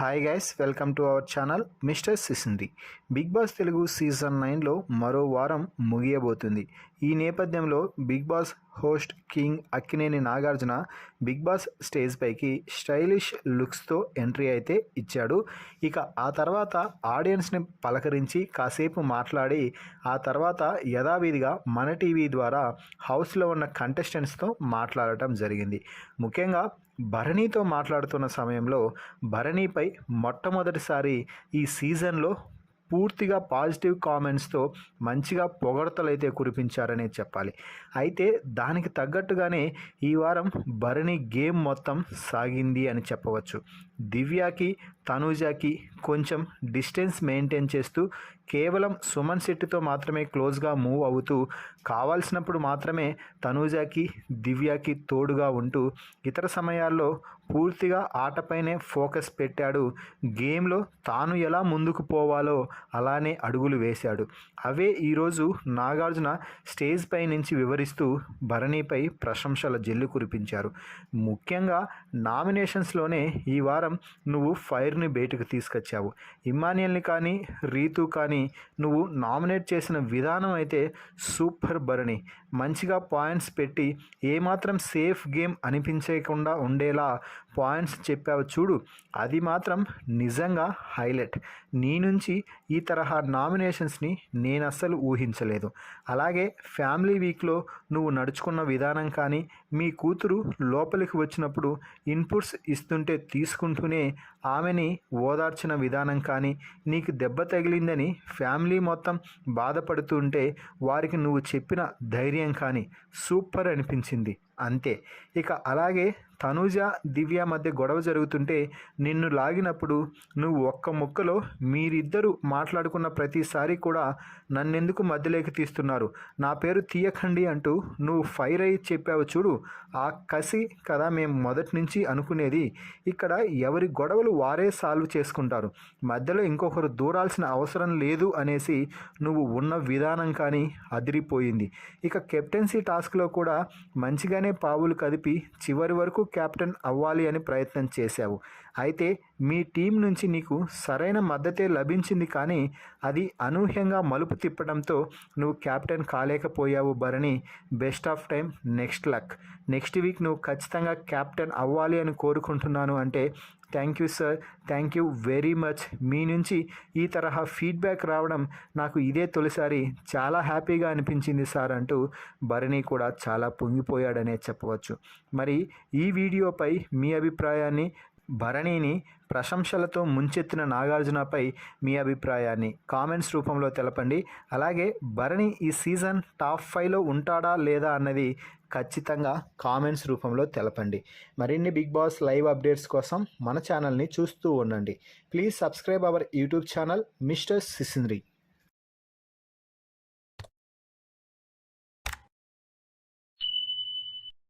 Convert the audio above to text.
Hi guys, welcome to our channel Mr Sisindri. Bigg Boss Telugu season 9లో మరో వారం ముగియబోతుంది. ఈ నేపథ్యంలో Bigg Boss host king Akkineni Nagarjuna Bigg Boss stage పైకి స్టైలిష్ లుక్స్తో ఎంట్రీ అయితే ఇచ్చాడు. ఇక ఆ తర్వాత ఆడియన్స్ని పలకరించి కాసేపు మాట్లాడి ఆ తర్వాత యథావిధిగా మన టీవీ ద్వారా హౌస్లో ఉన్న కంటెస్టెంట్స్తో మాట్లాడటం జరిగింది. ముఖ్యంగా భరణితో మాట్లాడుతున్న సమయంలో భరణిపై మొట్టమొదటిసారి ఈ సీజన్లో పూర్తిగా పాజిటివ్ కామెంట్స్తో మంచిగా పొగడ్తలైతే కురిపించారనే చెప్పాలి. అయితే దానికి తగ్గట్టుగానే ఈ వారం భరణి గేమ్ మొత్తం సాగింది అని చెప్పవచ్చు. దివ్యకి తనూజకి కొంచెం డిస్టెన్స్ మెయింటైన్ చేస్తూ కేవలం సుమన్ శెట్టితో మాత్రమే క్లోజ్గా మూవ్ అవుతూ కావాల్సినప్పుడు మాత్రమే తనూజకి దివ్యకి తోడుగా ఉంటూ ఇతర సమయాల్లో పూర్తిగా ఆటపైనే ఫోకస్ పెట్టాడు. గేమ్లో తాను ఎలా ముందుకు పోవాలో అలానే అడుగులు వేశాడు. అవే ఈరోజు నాగార్జున స్టేజ్ పై నుంచి వివరిస్తూ భరణిపై ప్రశంసల జల్లు కురిపించారు. ముఖ్యంగా నామినేషన్స్లోనే ఈ వారం నువ్వు ఫైర్ని బయటకు తీసుకొచ్చావు. ఇమ్మాన్యుయల్ని కానీ రీతు కానీ నువ్వు నామినేట్ చేసిన విధానం అయితే సూపర్. భరణి మంచిగా పాయింట్స్ పెట్టి ఏమాత్రం సేఫ్ గేమ్ అనిపించకుండా ఉండేలా పాయింట్స్ చెప్పావు చూడు, అది మాత్రం నిజంగా హైలైట్. నీ నుంచి ఈ తరహా నామినేషన్స్ని నేను అస్సలు ఊహించలేదు. అలాగే ఫ్యామిలీ వీక్లో నువ్వు నడుచుకున్న విధానం కానీ మీ కూతురు లోపలికి వచ్చినప్పుడు ఇన్పుట్స్ ఇస్తుంటే తీసుకుంటూనే ఆమెని ఓదార్చిన విధానం కానీ నీకు దెబ్బ తగిలిందని ఫ్యామిలీ మొత్తం బాధపడుతుంటే వారికి నువ్వు చెప్పిన ధైర్యం కానీ సూపర్ అనిపించింది. అంతే. ఇక అలాగే తనూజ దివ్య మధ్య గొడవ జరుగుతుంటే నిన్ను లాగినప్పుడు నువ్వు ఒక్క ముక్కలో మీరిద్దరూ మాట్లాడుకున్న ప్రతిసారి కూడా నన్నెందుకు మధ్యలోకి తీస్తున్నారు, నా పేరు తీయకండి అంటూ నువ్వు ఫైర్ అయ్యి చెప్పావు చూడు, ఆ కసి కదా మేము మొదటి నుంచి అనుకునేది. ఇక్కడ ఎవరి గొడవలు వారే సాల్వ్ చేసుకుంటారు, మధ్యలో ఇంకొకరు దూరాల్సిన అవసరం లేదు అనేసి నువ్వు ఉన్న విధానం కానీ అదిరిపోయింది. ఇక కెప్టెన్సీ టాస్క్లో కూడా మంచిగానే పావులు కదిపి చివరి వరకు కెప్టెన్ అవ్వాలి అని ప్రయత్నం చేశావు. అయితే మీ టీం నుంచి నీకు సరైన మద్దతే లభించింది, కానీ అది అనూహ్యంగా మలుపు తిప్పడంతో నువ్వు కెప్టెన్ కాలేకపోయావు. Bharani, best of time, next luck. Next week నువ్వు ఖచ్చితంగా కెప్టెన్ అవ్వాలి అని కోరుకుంటున్నాను అంటే thank you sir, thank you very much. మీ నుంచి ఈ తరహా ఫీడ్బ్యాక్ రావడం నాకు ఇదే తొలిసారి, చాలా హ్యాపీగా అనిపించింది సార్ అంటూ భరణి కూడా చాలా పొంగిపోయాడనే చెప్పవచ్చు. మరి ఈ వీడియోపై మీ అభిప్రాయాన్ని, భరణిని ప్రశంసలతో ముంచెత్తిన నాగార్జునపై మీ అభిప్రాయాన్ని కామెంట్స్ రూపంలో తెలపండి. అలాగే భరణి ఈ సీజన్ టాప్ 5లో ఉంటాడా లేదా అన్నది ఖచ్చితంగా కామెంట్స్ రూపంలో తెలపండి. మరిన్ని బిగ్ బాస్ లైవ్ అప్డేట్స్ కోసం మన ఛానల్ని చూస్తూ ఉండండి. Please subscribe our YouTube channel Mr సిసింద్రి.